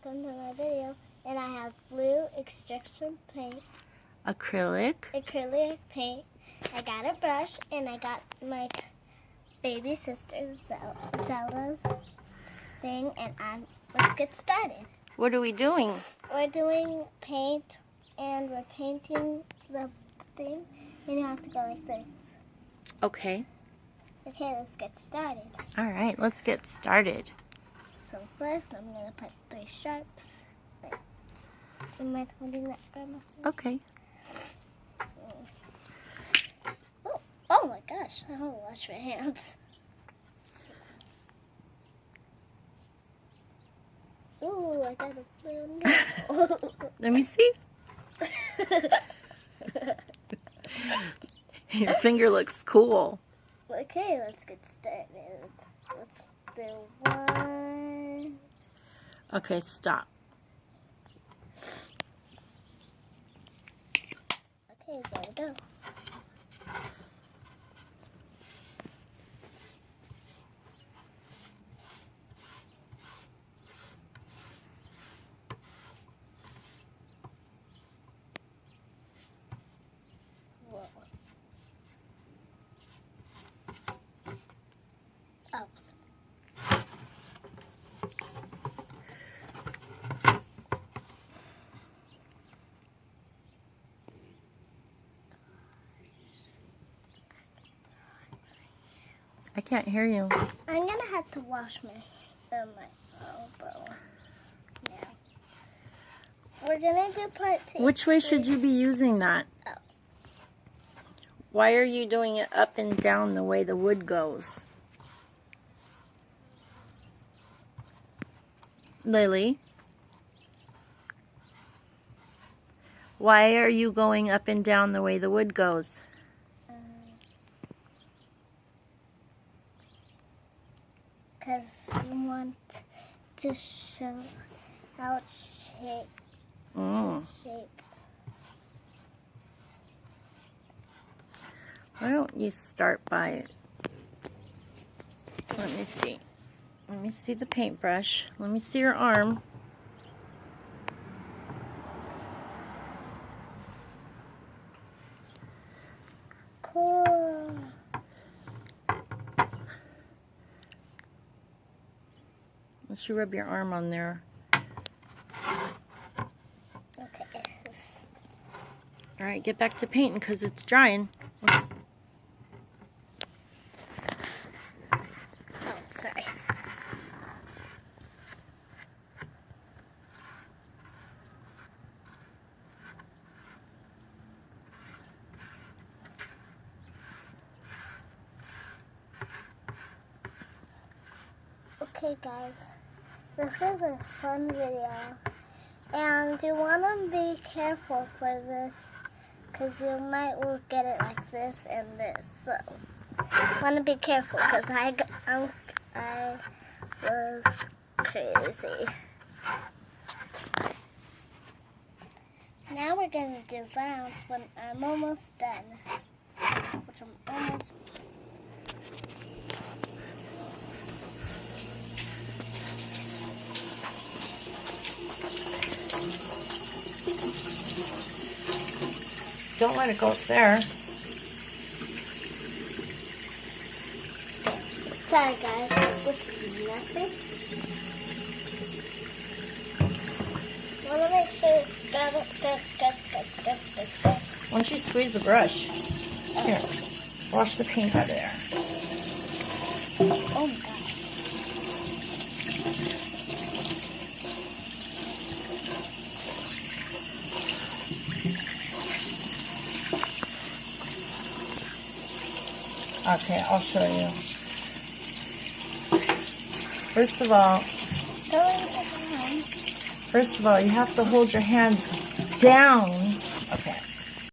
welcome to my video. And I have blue extraction paint, Acrylic paint. I got a brush, and I got my baby sister Zelda's thing, and let's get started. What are we doing? We're doing paint, and we're painting the thing, and you have to go like this. Okay. Okay, let's get started. All right, let's get started. So first, I'm gonna put 3 stripes. Wait, am I holding that by myself? Okay. Oh my gosh! I don't wash my hands. Ooh, I got a blue nail. Let me see. Your finger looks cool. Okay, let's get started. Let's do 1. Okay, stop. Okay, there we go. Whoa. Oh, sorry. I can't hear you. I'm gonna have to wash my elbow now. We're gonna do part 2. Which way should you be using that? Oh. Why are you doing it up and down the way the wood goes? Lily? Why are you going up and down the way the wood goes? Because you want to show how it's shaped. Why don't you start by, let me see. Let me see the paintbrush. Let me see your arm. Cool. Let's you rub your arm on there. Okay. All right, get back to painting because it's drying. Oh, sorry. Okay, guys. This is a fun video. And you want to be careful for this because you might will get it like this and this. So, want to be careful because I was crazy. Now we're going to do sounds when I'm almost done. Which I'm almost Don't let it go up there. Sorry guys, it's nothing. Want to make sure it's good. Why don't you squeeze the brush? Here, wash the paint out of there. Oh my gosh. Okay, I'll show you. First of all, you have to hold your hand down. Okay.